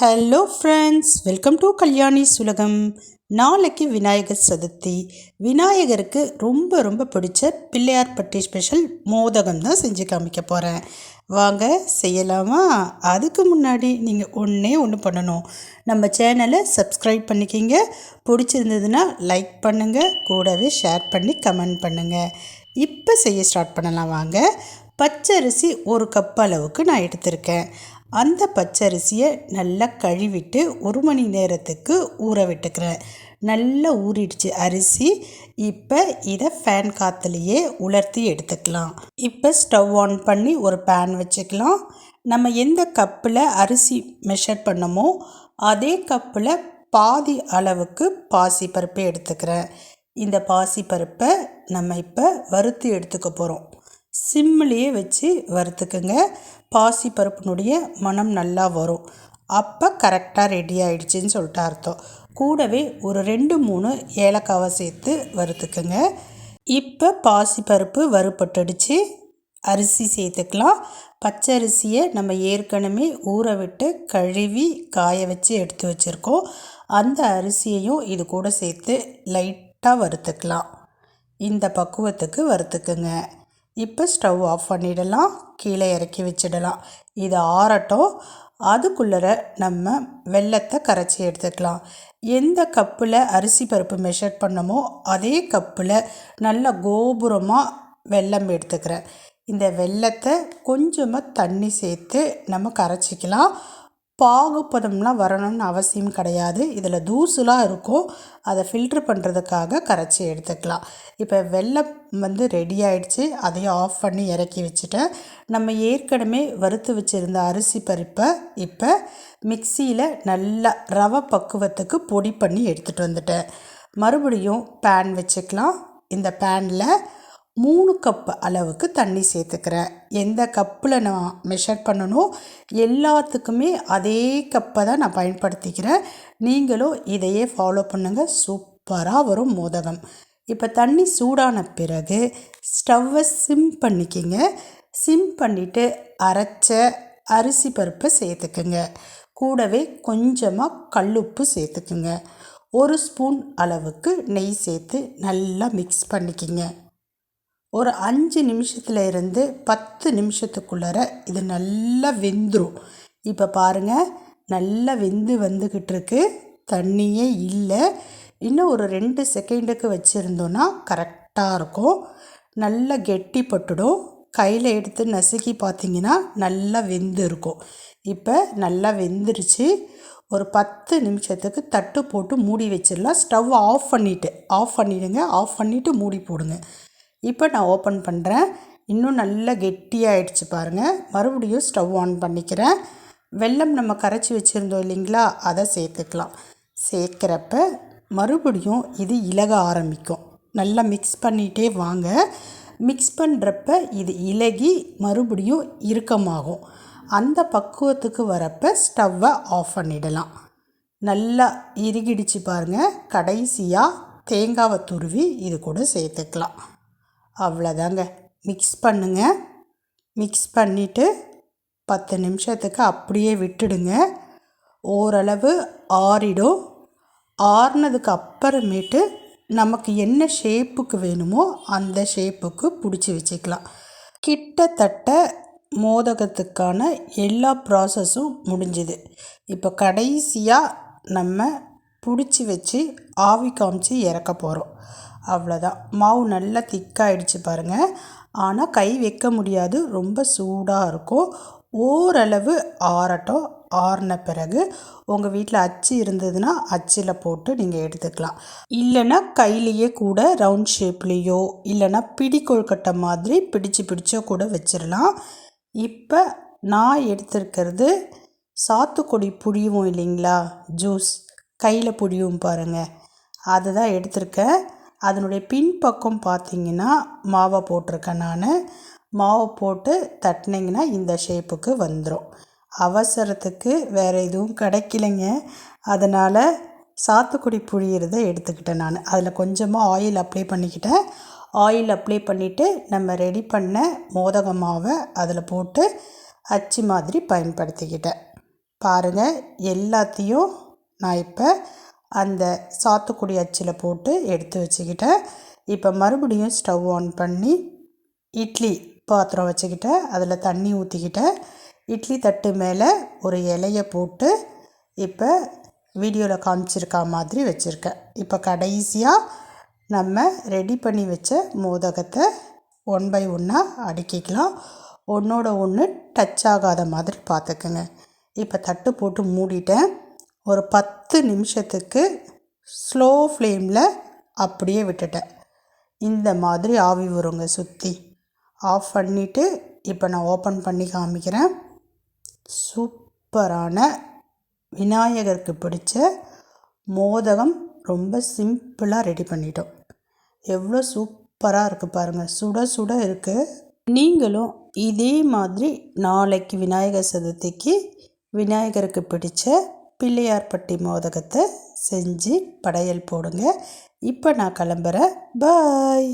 Hello friends, welcome to Kalyani சுலகம். நாளைக்கு விநாயகர் சதுர்த்தி. விநாயகருக்கு ரொம்ப ரொம்ப பிடிச்ச பிள்ளையார்பட்டி ஸ்பெஷல் மோதகம் தான் செஞ்சு காமிக்க போகிறேன். வாங்க செய்யலாமா? அதுக்கு முன்னாடி நீங்கள் ஒன்று பண்ணணும். நம்ம சேனலை சப்ஸ்கிரைப் பண்ணிக்கிங்க. பிடிச்சிருந்ததுன்னா லைக் பண்ணுங்கள், கூடவே ஷேர் பண்ணி கமெண்ட் பண்ணுங்கள். இப்போ செய்ய ஸ்டார்ட் பண்ணலாம் வாங்க. பச்சரிசி 1 கப் அளவுக்கு நான் எடுத்திருக்கேன். அந்த பச்சரிசியை நல்லா கழுவிட்டு 1 மணி நேரத்துக்கு ஊற விட்டுக்கிறேன். நல்லா ஊறிடுச்சு அரிசி. இப்போ இதை ஃபேன் காற்றுலையே உலர்த்தி எடுத்துக்கலாம். இப்போ ஸ்டவ் ஆன் பண்ணி ஒரு பேன் வச்சுக்கலாம். நம்ம எந்த கப்பில் அரிசி மெஷர் பண்ணமோ அதே கப்பில் பாதி அளவுக்கு பாசிப்பருப்பை எடுத்துக்கிறேன். இந்த பாசிப்பருப்பை நம்ம இப்போ வறுத்து எடுத்துக்க போகிறோம். சிம்மிலேயே வச்சு வறுத்துக்குங்க. பாசிப்பருப்பினுடைய மனம் நல்லா வரும். அப்போ கரெக்டாக ரெடி ஆகிடுச்சின்னு சொல்லிட்டு அர்த்தம். கூடவே ஒரு 2-3 ஏலக்காவை சேர்த்து வறுத்துக்குங்க. இப்போ பாசிப்பருப்பு வறுபட்டுடுச்சு. அரிசி சேர்த்துக்கலாம். பச்சரிசியை நம்ம ஏற்கனவே ஊற விட்டு கழுவி காய வச்சு எடுத்து வச்சுருக்கோம். அந்த அரிசியையும் இது கூட சேர்த்து லைட்டாக வறுத்துக்கலாம். இந்த பக்குவத்துக்கு வறுத்துக்குங்க. இப்போ ஸ்டவ் ஆஃப் பண்ணிடலாம், கீழே இறக்கி வச்சிடலாம். இது ஆறட்டும். அதுக்குள்ளே நம்ம வெல்லத்தை கரைச்சி எடுத்துக்கலாம். எந்த கப்பில் அரிசி பருப்பு மெஷர் பண்ணமோ அதே கப்பில் நல்ல கோபுரமாக வெல்லம் எடுத்துக்கிறேன். இந்த வெல்லத்தை கொஞ்சமாக தண்ணி சேர்த்து நம்ம கரைச்சிக்கலாம். பாகுப்பதம்லாம் வரணும்னு அவசியம் கிடையாது. இதில் தூசுலாம் இருக்கும், அதை ஃபில்ட்ரு பண்ணுறதுக்காக கரைச்சி எடுத்துக்கலாம். இப்போ வெல்லம் ரெடி ஆகிடுச்சு. அதையும் ஆஃப் பண்ணி இறக்கி வச்சுட்டேன். நம்ம ஏற்கனவே வறுத்து வச்சுருந்த அரிசி பருப்பை இப்போ மிக்சியில் நல்லா ரவை பக்குவத்துக்கு பொடி பண்ணி எடுத்துகிட்டு வந்துட்டேன். மறுபடியும் பேன் வச்சுக்கலாம். இந்த பேனில் 3 கப் அளவுக்கு தண்ணி சேர்த்துக்கிறேன். எந்த கப்பில் நான் மெஷர் பண்ணணும் எல்லாத்துக்குமே அதே கப்பை தான் நான் பயன்படுத்திக்கிறேன். நீங்களும் இதையே ஃபாலோ பண்ணுங்கள். சூப்பராக வரும் மோதகம். இப்போ தண்ணி சூடான பிறகு ஸ்டவ்வை சிம் பண்ணிக்கிங்க. சிம் பண்ணிவிட்டு அரைச்ச அரிசி பருப்பை சேர்த்துக்குங்க. கூடவே கொஞ்சமாக கல்லுப்பு சேர்த்துக்குங்க. 1 ஸ்பூன் அளவுக்கு நெய் சேர்த்து நல்லா மிக்ஸ் பண்ணிக்கிங்க. ஒரு 5 நிமிஷத்தில் இருந்து 10 நிமிஷத்துக்குள்ளார இது நல்லா வெந்துடும். இப்போ பாருங்கள், நல்லா வெந்து வந்துக்கிட்டு இருக்கு. தண்ணியே இல்லை. இன்னும் ஒரு 2 செகண்டுக்கு வச்சுருந்தோன்னா கரெக்டாக இருக்கும். நல்லா கெட்டிப்பட்டுடும். கையில் எடுத்து நசுக்கி பார்த்திங்கன்னா நல்லா வெந்து இருக்கும். இப்போ நல்லா வெந்துருச்சு. ஒரு 10 நிமிஷத்துக்கு தட்டு போட்டு மூடி வச்சிடலாம். ஸ்டவ் ஆஃப் பண்ணிவிடுங்க. ஆஃப் பண்ணிவிட்டு மூடி போடுங்க. இப்போ நான் ஓப்பன் பண்ணுறேன். இன்னும் நல்லா கெட்டியாகிடுச்சு பாருங்கள். மறுபடியும் ஸ்டவ் ஆன் பண்ணிக்கிறேன். வெல்லம் நம்ம கரைச்சி வச்சுருந்தோம் இல்லைங்களா, அதை சேர்த்துக்கலாம். சேர்க்குறப்ப மறுபடியும் இது இலக ஆரம்பிக்கும். நல்லா மிக்ஸ் பண்ணிகிட்டே வாங்க. மிக்ஸ் பண்ணுறப்ப இது இலகி மறுபடியும் இறுக்கமாகும். அந்த பக்குவத்துக்கு வரப்போ ஸ்டவ்வை ஆஃப் பண்ணிடலாம். நல்லா இறுகிடுச்சு பாருங்கள். கடைசியாக தேங்காவை துருவி இது கூட சேர்த்துக்கலாம். அவ்வளோதாங்க. மிக்ஸ் பண்ணுங்கள். மிக்ஸ் பண்ணிவிட்டு 10 நிமிஷத்துக்கு அப்படியே விட்டுடுங்க. ஓரளவு ஆறிடும். ஆறினதுக்கு அப்புறமேட்டு நமக்கு என்ன ஷேப்புக்கு வேணுமோ அந்த ஷேப்புக்கு பிடிச்சி வச்சுக்கலாம். கிட்டத்தட்ட மோதகத்துக்கான எல்லா ப்ராசஸும் முடிஞ்சுது. இப்போ கடைசியாக நம்ம பிடிச்சி வச்சு ஆவி காமிச்சு இறக்க போகிறோம். அவ்வளோதான். மாவு நல்லா திக்காகிடுச்சு பாருங்கள். ஆனால் கை வைக்க முடியாது, ரொம்ப சூடாக இருக்கும். ஓரளவு ஆறட்டும். ஆறின பிறகு உங்கள் வீட்டில் அச்சு இருந்ததுன்னா அச்சில் போட்டு நீங்கள் எடுத்துக்கலாம். இல்லைன்னா கையிலையே கூட ரவுண்ட் ஷேப்லேயோ இல்லைன்னா பிடி கொழுக்கட்டை மாதிரி பிடிச்சோ கூட வச்சிடலாம். இப்போ நான் எடுத்துருக்கிறது சாத்துக்குடி புழியும் இல்லைங்களா, ஜூஸ் கையில் புழியும் பாருங்கள், அதுதான் எடுத்திருக்கேன். அதனுடைய பின்பக்கம் பார்த்திங்கன்னா மாவை போட்டிருக்கேன். நான் மாவை போட்டு தட்டினீங்கன்னா இந்த ஷேப்புக்கு வந்துடும். அவசரத்துக்கு வேறு எதுவும் கிடைக்கலைங்க, அதனால் சாத்துக்குடி புழியிறத எடுத்துக்கிட்டேன். நான் அதில் கொஞ்சமாக ஆயில் அப்ளை பண்ணிக்கிட்டேன். ஆயில் அப்ளை பண்ணிவிட்டு நம்ம ரெடி பண்ண மோதக மாவை அதில் போட்டு அச்சு மாதிரி பயன்படுத்திக்கிட்டேன். பாருங்கள், எல்லாத்தையும் நான் இப்போ அந்த சாத்துக்குடி அச்சில் போட்டு எடுத்து வச்சுக்கிட்டேன். இப்போ மறுபடியும் ஸ்டவ் ஆன் பண்ணி இட்லி பாத்திரம் வச்சுக்கிட்டேன். அதில் தண்ணி ஊற்றிக்கிட்டேன். இட்லி தட்டு மேலே ஒரு இலையை போட்டு இப்போ வீடியோவில் காமிச்சிருக்கா மாதிரி வச்சுருக்கேன். இப்போ கடைசியாக நம்ம ரெடி பண்ணி வச்ச மோதகத்தை 1 பை 1 அடுக்கிக்கலாம். ஒன்றோட ஒன்று டச் ஆகாத மாதிரி பார்த்துக்குங்க. இப்போ தட்டு போட்டு மூடிட்டேன். ஒரு 10 நிமிஷத்துக்கு ஸ்லோ ஃப்ளேமில் அப்படியே விட்டுட்டேன். இந்த மாதிரி ஆவி வருங்க சுற்றி. ஆஃப் பண்ணிவிட்டு இப்போ நான் ஓப்பன் பண்ணி காமிக்கிறேன். சூப்பரான விநாயகருக்கு பிடிச்ச மோதகம் ரொம்ப சிம்பிளாக ரெடி பண்ணிட்டோம். எவ்வளோ சூப்பராக இருக்குது பாருங்கள், சுட சுட இருக்குது. நீங்களும் இதே மாதிரி நாளைக்கு விநாயகர் சதுர்த்திக்கு விநாயகருக்கு பிடிச்ச பிள்ளையார்பட்டி மோதகத்தை செஞ்சு படையல் போடுங்க. இப்போ நான் கிளம்புறேன். பாய்.